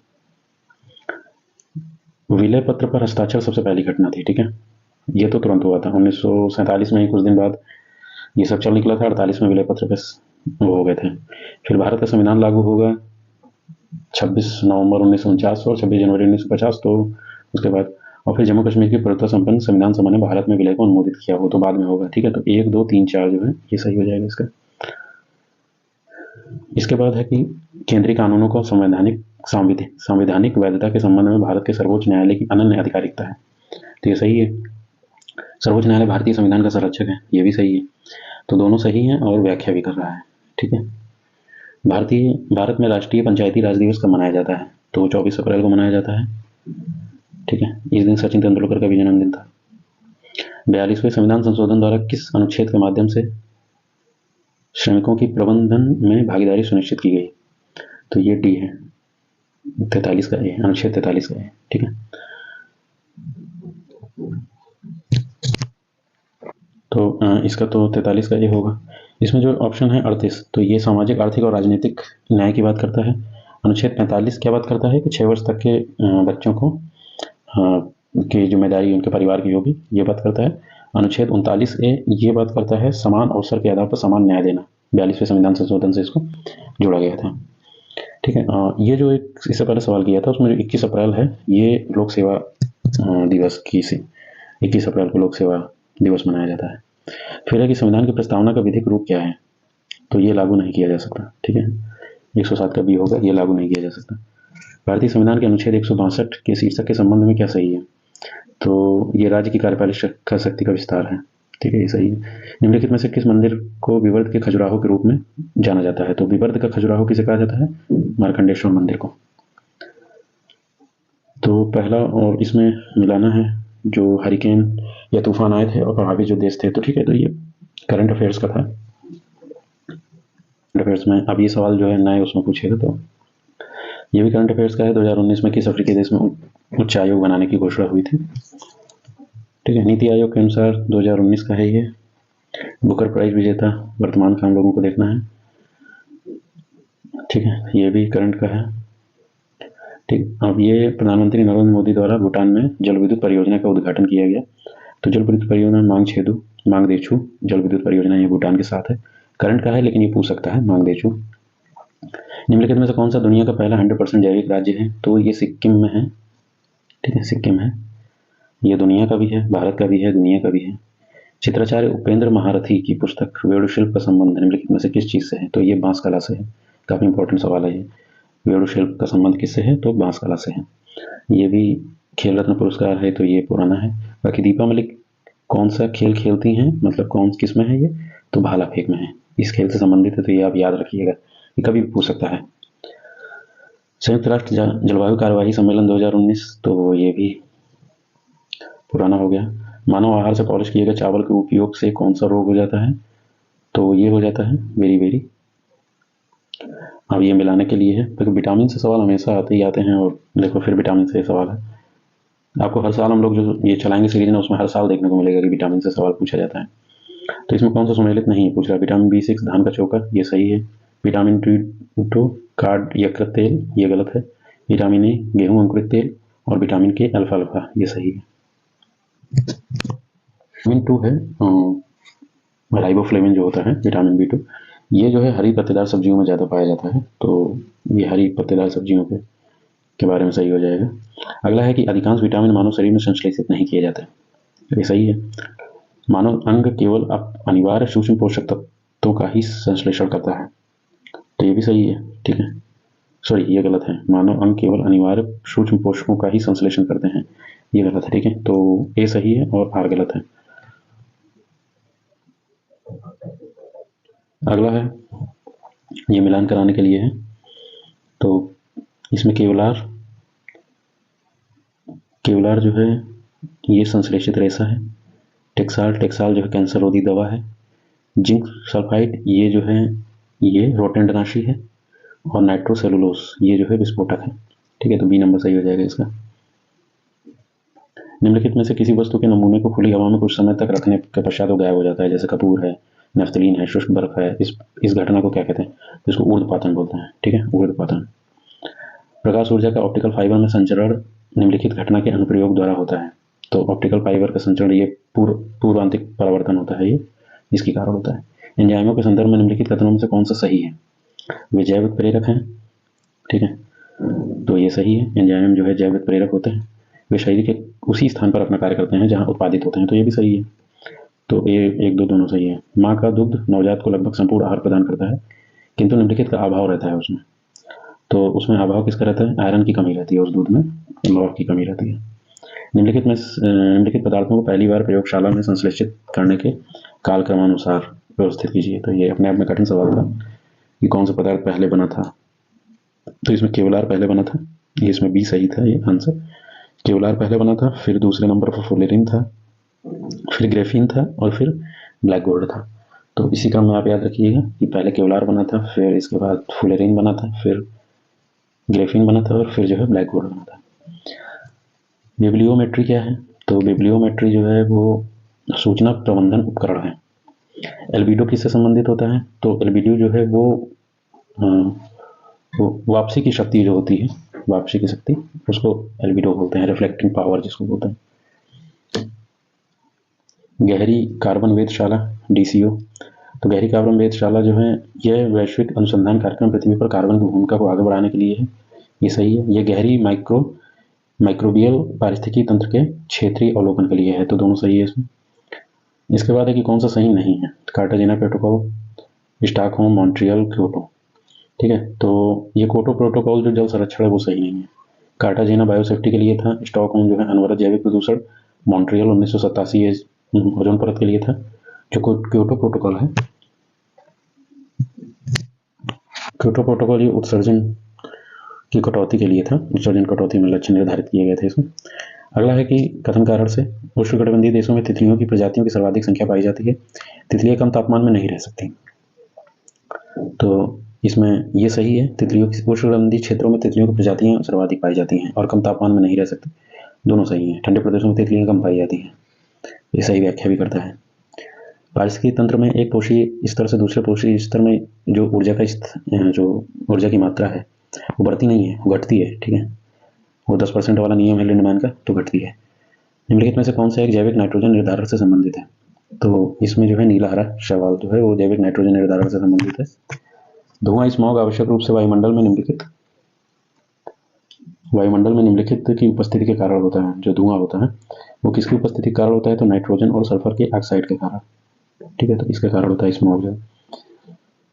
विलय पत्र पर हस्ताक्षर सबसे पहली घटना थी। ठीक है, ये तो तुरंत हुआ था 1947 में ही, कुछ दिन बाद ये सब चल निकला था। 48 में विलय पत्र पे वो हो गए थे। फिर भारत का संविधान लागू होगा 26 नवंबर 1949 और 26 जनवरी 1950, तो उसके बाद और फिर जम्मू कश्मीर की प्रभुत्व संपन्न संविधान सभा ने भारत में विलय को अनुमोदित किया, वो तो बाद में होगा। ठीक है, तो 1, 2, 3, 4 जो है ये सही हो जाएगा इसका। इसके बाद है कि केंद्रीय कानूनों को संवैधानिक वैधता के संबंध में भारत के सर्वोच्च न्यायालय की अनन्य अधिकारिकता है, तो ये सही है। सर्वोच्च न्यायालय भारतीय संविधान का संरक्षक है, ये भी सही है। तो दोनों सही हैं और व्याख्या भी कर रहा है। ठीक है, भारत में राष्ट्रीय पंचायती राज दिवस कब मनाया जाता है? तो 24 अप्रैल को मनाया जाता है। ठीक है, इस दिन सचिन तेंदुलकर का भी जन्मदिन था। 42वें संविधान संशोधन द्वारा किस अनुच्छेद के माध्यम से श्रमिकों की प्रबंधन में भागीदारी सुनिश्चित की गई? तो ये डी है, 43 का ए, अनुच्छेद 43 का ए। ठीक है, तो इसका तो 43 का ए होगा। इसमें जो ऑप्शन है 38, तो ये सामाजिक, आर्थिक और राजनीतिक न्याय की बात करता है। अनुच्छेद 45 क्या बात करता है कि 6 वर्ष तक के बच्चों को की जिम्मेदारी उनके परिवार की होगी, ये बात करता है। अनुच्छेद 39A ये बात करता है समान अवसर के आधार पर समान न्याय देना। 42वें संविधान संशोधन से इसको जोड़ा गया था। ठीक है, ये जो एक इससे पहले सवाल किया था उसमें जो 21 अप्रैल है ये लोक सेवा दिवस की 21 अप्रैल को लोक सेवा दिवस मनाया जाता है। फिर है कि संविधान की प्रस्तावना का विधिक रूप क्या है? तो ये लागू नहीं किया जा सकता। ठीक है, 107 का बी होगा, ये लागू नहीं किया जा सकता। भारतीय संविधान के अनुच्छेद 162 के शीर्षक के संबंध में क्या सही है? तो ये राज्य की कार्यपालिका शक्ति का विस्तार है। ठीक है, ये सही है। निम्नलिखित में से किस मंदिर को विवर्त के खजुराहो के रूप में जाना जाता है? तो विवर्त का खजुराहो किसे कहा जाता है? मार्कंडेश्वर मंदिर को। तो पहला और इसमें मिलाना है जो हरिकेन या तूफान आए थे और प्रभावित जो देश थे। तो ठीक है, तो ये करंट अफेयर्स का था। करंट अफेयर्स में अब ये सवाल जो है नए उसमें पूछेगा, तो ये भी करंट अफेयर्स का है। 2019 में किस अफ्रीकी देश में उच्च आयोग बनाने की घोषणा हुई थी? ठीक है, नीति आयोग के अनुसार 2019 का है ये। बुकर प्राइज विजेता वर्तमान का हम लोगों को देखना है। ठीक है, ये भी करंट का है। ठीक, अब ये प्रधानमंत्री नरेंद्र मोदी द्वारा भूटान में जल विद्युत परियोजना का उद्घाटन किया गया। तो जल विद्युत परियोजना मांगदेछू जल विद्युत परियोजना ये भूटान के साथ है। करंट का है लेकिन ये पूछ सकता है मांगदेछू। निम्नलिखित में से कौन सा दुनिया का पहला 100% जैविक राज्य है? तो ये सिक्किम में है। ठीक है, सिक्किम है। ये दुनिया का भी है, भारत का भी है, दुनिया का भी है। चित्राचार्य उपेंद्र महारथी की पुस्तक वेणुशिल्प का संबंध निम्नलिखित में से किस चीज से है? तो ये बांस कला से है। काफी इंपॉर्टेंट सवाल है ये। वेणुशिल्प का संबंध किससे है? तो बांस कला से है। ये भी खेल रत्न पुरस्कार है, तो ये पुराना है। बाकी दीपा मलिक कौन सा खेल खेलती हैं, मतलब कौन किस में है ये? तो भाला फेंक में है। इस खेल से संबंधित है, तो ये आप याद रखिएगा, ये कभी भी पूछ सकता है। संयुक्त राष्ट्र जलवायु कार्यवाही सम्मेलन 2019, तो ये भी पुराना हो गया। मानव आहार से पॉलिश किए गए चावल के उपयोग से कौन सा रोग हो जाता है? तो ये हो जाता है बेरी। अब ये मिलाने के लिए है, देखो विटामिन से सवाल हमेशा आते ही आते हैं, और देखो फिर विटामिन से सवाल है। आपको हर साल हम लोग जो ये चलाएंगे सीरीज ना, उसमें हर साल देखने को मिलेगा कि विटामिन से सवाल पूछा जाता है। तो इसमें कौन सा सुमेलित नहीं है पूछ रहा? विटामिन B6 धान का चोकर, ये सही है। विटामिन D2 कार्ड यकृत तेल, ये गलत है। विटामिन A गेहूं अंकुरित तेल, और विटामिन K अल्फा अल्फा, ये सही है। विटामिन 2 है राइबोफ्लेविन जो होता है विटामिन B2, ये जो है हरी पत्तेदार सब्जियों में ज़्यादा पाया जाता है, तो ये हरी पत्तेदार सब्जियों के बारे में सही हो जाएगा। अगला है कि अधिकांश विटामिन मानव शरीर में संश्लेषित नहीं किए जाते, ये सही है। मानव अंग केवल अनिवार्य सूक्ष्म पोषक तत्वों का ही संश्लेषण करता है, तो ये भी सही है। ठीक है, सॉरी ये गलत है। मानव अंग केवल अनिवार्य सूक्ष्म पोषकों का ही संश्लेषण करते हैं, ये गलत है। ठीक है, तो ए सही है और आर गलत है। अगला है, ये मिलान कराने के लिए है, तो इसमें केवलार जो है ये संश्लेषित रेशा है। टेक्साल जो है कैंसर रोधी दवा है। जिंक सल्फाइड ये जो है ये रोटेंटनाशी है। और नाइट्रोसेलुलोस ये जो है विस्फोटक है। ठीक है, तो बी नंबर सही हो जाएगा इसका। निम्नलिखित में से किसी वस्तु के नमूने को खुली हवा में कुछ समय तक रखने के पश्चात वो गायब हो जाता है, जैसे कपूर है, नफ्तलीन है, शुष्क बर्फ है। इस घटना को क्या कहते हैं? इसको ऊर्ध्वपातन बोलते हैं। ठीक है, ऊर्ध्वपातन। प्रकाश ऊर्जा का ऑप्टिकल फाइबर में संचरण निम्नलिखित घटना के अनुप्रयोग द्वारा होता है। तो ऑप्टिकल फाइबर का संचरण ये पूर्वांतिक परावर्तन होता है, ये इसके कारण होता है। एंजाइमों के संदर्भ में निम्नलिखित कथनों में से कौन सा सही है? वे जैविक प्रेरक हैं। ठीक है, तो ये सही है। एंजाइम जो है जैविक प्रेरक होते हैं, वे शरीर के उसी स्थान पर अपना कार्य करते हैं जहां उत्पादित होते हैं, तो ये भी सही है। तो ए 1 2 दोनों सही है। माँ का दुग्ध नवजात को लगभग संपूर्ण आहार प्रदान करता है, किंतु निम्नलिखित का अभाव रहता है उसमें। तो उसमें अभाव किसका रहता है? आयरन की कमी रहती है उस दूध में, लौह की कमी रहती है। निम्नलिखित पदार्थों को पहली बार प्रयोगशाला में संश्लेषित करने के कालक्रमानुसार व्यवस्थित कीजिए। तो ये अपने आप में कठिन सवाल था कि कौन सा पदार्थ पहले बना था। तो इसमें केवलार पहले बना था, ये इसमें बी सही था, ये आंसर। केवलार पहले बना था, फिर दूसरे नंबर पर फुलेरिन था, फिर ग्रेफीन था, और फिर ब्लैक गोल्ड था। तो इसी क्रम में आप याद रखिएगा कि पहले केवलार बना था, फिर इसके बाद फुलेरिन बना था, फिर ग्रेफीन बना था, और फिर जो है ब्लैक गोल्ड बना था। बिब्लियोमेट्री क्या है? तो बिब्लियोमेट्री जो है वो सूचना प्रबंधन उपकरण है। एल्बिडो किससे संबंधित होता है? तो एल्बिडो जो है वो वापसी की शक्ति जो होती है, वापसी की शक्ति, उसको एल्बिडो बोलते हैं, रिफ्लेक्टिंग पावर जिसको बोलते हैं। गहरी कार्बन वेधशाला DCO, तो गहरी कार्बन वेधशाला जो है यह वैश्विक अनुसंधान कार्यक्रम पृथ्वी पर कार्बन की भूमिका को आगे बढ़ाने के लिए है, ये सही है। यह गहरी माइक्रोबियल पारिस्थितिकी तंत्र के क्षेत्रीय अवलोकन के लिए है, तो दोनों सही है इसमें। इसके बाद है कि कौन सा सही नहीं है? Cartagena protocol, Stockholm, Montreal, Kyoto. ठीक है, तो ये क्योटो प्रोटोकॉल जो जल संरक्षण है वो सही नहीं है। कार्टाजेना बायोसेफ्टी के लिए था, स्टॉकहोम जो है अनवरत जैविक प्रदूषण, मॉन्ट्रियल 1987 ओजोन परत के लिए था। जो क्योटो प्रोटोकॉल है, क्योटो प्रोटोकॉल ये उत्सर्जन की कटौती के लिए था, उत्सर्जन कटौती में लक्ष्य निर्धारित किए गए थे इसमें। अगला है कि कथन कारण से उष्णकटिबंधीय देशों में तितलियों की प्रजातियों की सर्वाधिक संख्या पाई जाती है। तितलियां कम तापमान में नहीं रह सकती, तो इसमें ये सही है। तितलियों की उष्णकटिबंधीय क्षेत्रों में तितलियों की प्रजातियां सर्वाधिक पाई जाती हैं और कम तापमान में नहीं रह सकती, दोनों सही हैं। ठंडे प्रदेशों में तितलियां कम पाई जाती हैं, ये सही व्याख्या भी करता है। पारिस्थितिकी तंत्र में एक पोषी स्तर से दूसरे पोषी स्तर में जो ऊर्जा की मात्रा है वो बढ़ती नहीं है, वो घटती है। ठीक है, वो 10% वाला नियम है लिंडमैन का, तो घटती है। निम्नलिखित में से कौन सा एक जैविक नाइट्रोजन निर्धारक से संबंधित है? तो इसमें जो है नीला हरा शैवाल जो है वो जैविक नाइट्रोजन निर्धारक से संबंधित है। धुआं स्मॉग आवश्यक रूप से वायुमंडल में निम्नलिखित की उपस्थिति के कारण होता है। जो धुआं होता है वो किसकी उपस्थिति के कारण होता है? तो नाइट्रोजन और सल्फर के ऑक्साइड के कारण। ठीक है, तो इसके कारण होता है स्मॉग।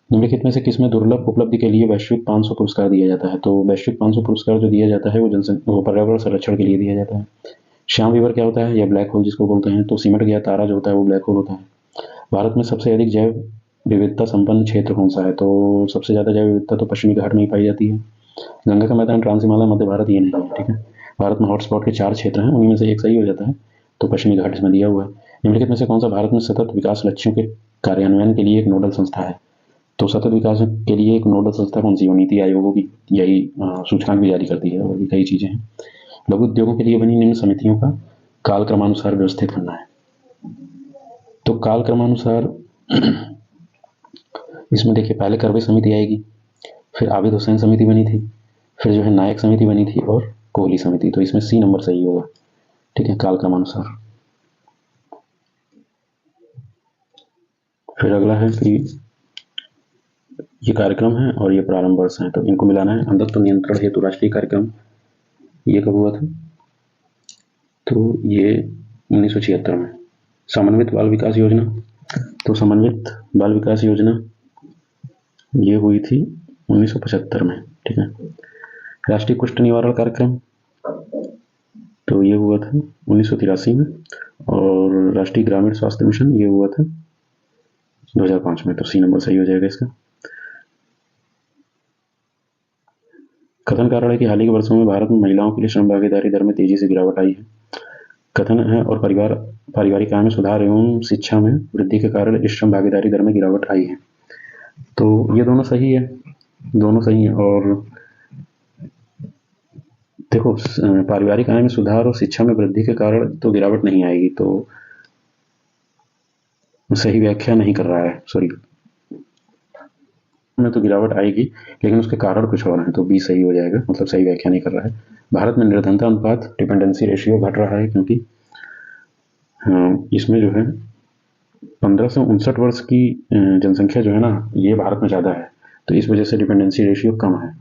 निम्नलिखित में से किसमें दुर्लभ उपलब्धि के लिए वैश्विक 500 पुरस्कार दिया जाता है? तो वैश्विक 500 पुरस्कार जो दिया जाता है वो पर्यावरण संरक्षण के लिए दिया जाता है। श्याम वीवर क्या होता है? या ब्लैक होल जिसको बोलते हैं। तो सिमट गया तारा जो होता है वो ब्लैक होल होता है। भारत में सबसे अधिक जैव विविधता संपन्न क्षेत्र कौन सा है? तो सबसे ज़्यादा जैव विविधता तो पश्चिमी घाट में ही पाई जाती है। गंगा का मैदान, ट्रांस हिमालय, मध्य भारत, ये नहीं है। ठीक है, भारत में हॉटस्पॉट के 4 क्षेत्र हैं, उन्हीं में से एक सही हो जाता है, तो पश्चिमी घाट इसमें दिया हुआ है। निम्नलिखित में से कौन सा भारत में सतत विकास लक्ष्यों के कार्यान्वयन के लिए एक नोडल संस्था है? तो सतत विकास के लिए एक नोडल संस्था कौन सी है? नीति आयोग होगी, यही सूचकांक भी जारी करती है, और भी कई चीज़ें हैं। लघु उद्योगों के लिए बनी निम्न समितियों का कालक्रमानुसार व्यवस्थित करना है। तो कालक्रमानुसार इसमें देखिए, पहले करवे समिति आएगी, फिर आबिद हुसैन समिति बनी थी, फिर जो है नायक समिति बनी थी, और कोहली समिति। तो इसमें सी नंबर सही होगा। ठीक है, कालक्रमानुसार। फिर अगला है कि ये कार्यक्रम है और ये प्रारंभ वर्ष है, तो इनको मिलाना है। अंधत्व नियंत्रण हेतु राष्ट्रीय कार्यक्रम ये कब हुआ था? तो ये 1976 में। समन्वित बाल विकास योजना, तो समन्वित बाल विकास योजना ये हुई थी 1975 में। ठीक है। राष्ट्रीय कुष्ठ निवारण कार्यक्रम, तो ये हुआ था 1983 में। और राष्ट्रीय ग्रामीण स्वास्थ्य मिशन ये हुआ था 2005 में। तो सी नंबर सही हो जाएगा इसका। कथन कारण है कि हाल ही के वर्षों में भारत में महिलाओं के लिए श्रम भागीदारी दर में तेजी से गिरावट आई है। कथन है और पारिवारिक आय में सुधार एवं शिक्षा में वृद्धि के कारण इस श्रम भागीदारी दर में गिरावट आई है। तो ये दोनों सही है, दोनों सही है। और देखो, पारिवारिक आय में सुधार और शिक्षा में वृद्धि के कारण तो गिरावट नहीं आएगी, तो सही व्याख्या नहीं कर रहा है, सॉरी, में तो गिरावट आएगी, लेकिन उसके कारण कुछ और हैं, तो बी सही हो जाएगा, मतलब सही व्याख्या नहीं कर रहा है। भारत में निर्धनता अनुपात, डिपेंडेंसी रेशियो घट रहा है, क्योंकि इसमें जो है 15 से 59 वर्ष की जनसंख्या जो है ना, ये भारत में ज़्यादा है, तो इस वजह से डिपेंडेंसी रेशियो कम है।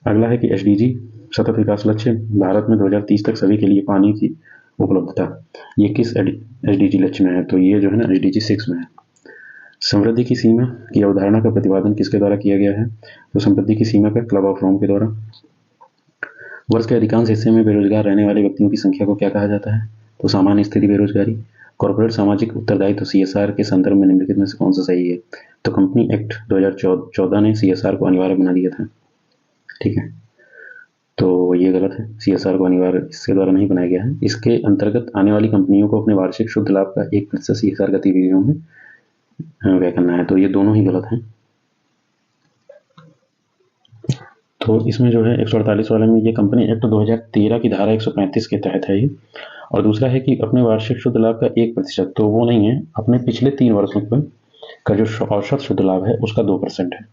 अगला है कि एसडीजी सतत विकास लक्ष्य, भारत में 2030 तक सभी के लिए पानी की उपलब्धता, ये किस एसडीजी लक्ष्य में है? तो ये जो है ना एसडीजी 6 में है। समृद्धि की सीमा की अवधारणा का प्रतिपादन किसके द्वारा किया गया है? तो समृद्धि की सीमा का क्लब ऑफ रोम के द्वारा। वर्ष के अधिकांश हिस्से में बेरोजगार रहने वाले व्यक्तियों की संख्या को क्या कहा जाता है? तो सामान्य स्थिति बेरोजगारी। कॉर्पोरेट सामाजिक उत्तरदायित्व सीएसआर के संदर्भ में निम्नलिखित में से कौन सा सही है? तो कंपनी एक्ट 2014 ने सीएसआर को अनिवार्य बना दिया था। ठीक है, तो ये गलत है, सीएसआर को अनिवार्य इसके द्वारा नहीं बनाया गया है। इसके अंतर्गत आने वाली कंपनियों को अपने वार्षिक शुद्ध लाभ का 1% सीएसआर गतिविधियों में व्यय करना है, तो ये दोनों ही गलत हैं। तो इसमें जो है 148 वाले में ये कंपनी एक्ट 2013 की धारा 135 के तहत है ये। और दूसरा है कि अपने वार्षिक शुद्ध लाभ का 1%, तो वो नहीं है, अपने पिछले 3 वर्षों का जो औसत शुद्ध लाभ है उसका 2% है।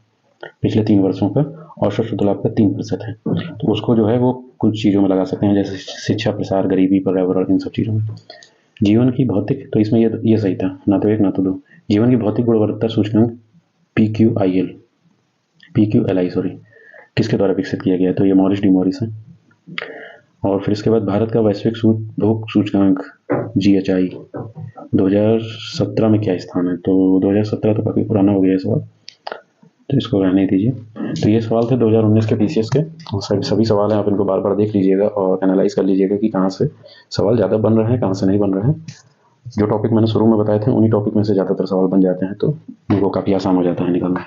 पिछले 3 वर्षों का औसत शुद्ध लाभ का 3% है, तो उसको जो है वो कुछ चीज़ों में लगा सकते हैं, जैसे शिक्षा, प्रसार, गरीबी, पर्यावरण, इन सब चीज़ों में। जीवन की भौतिक, तो इसमें ये सही था, ना तो 1 ना तो 2। जीवन की भौतिक गुणवत्ता सूचकांक PQLI सॉरी, किसके द्वारा विकसित किया गया? तो ये मॉरिस डी मॉरिस है। और फिर इसके बाद भारत का वैश्विक भोग सूचकांक GHI 2017 में क्या स्थान है? तो 2017 तो काफ़ी पुराना हो गया सवाल, तो इसको रहने दीजिए। तो ये सवाल थे 2019 के PCS के, और सभी सवाल हैं, आप इनको बार बार देख लीजिएगा और एनालाइज कर लीजिएगा कि कहाँ से सवाल ज़्यादा बन रहे हैं, कहाँ से नहीं बन रहे हैं। जो टॉपिक मैंने शुरू में बताए थे उन्हीं टॉपिक में से ज़्यादातर सवाल बन जाते हैं, तो उनको काफ़ी आसान हो जाता है निकालना।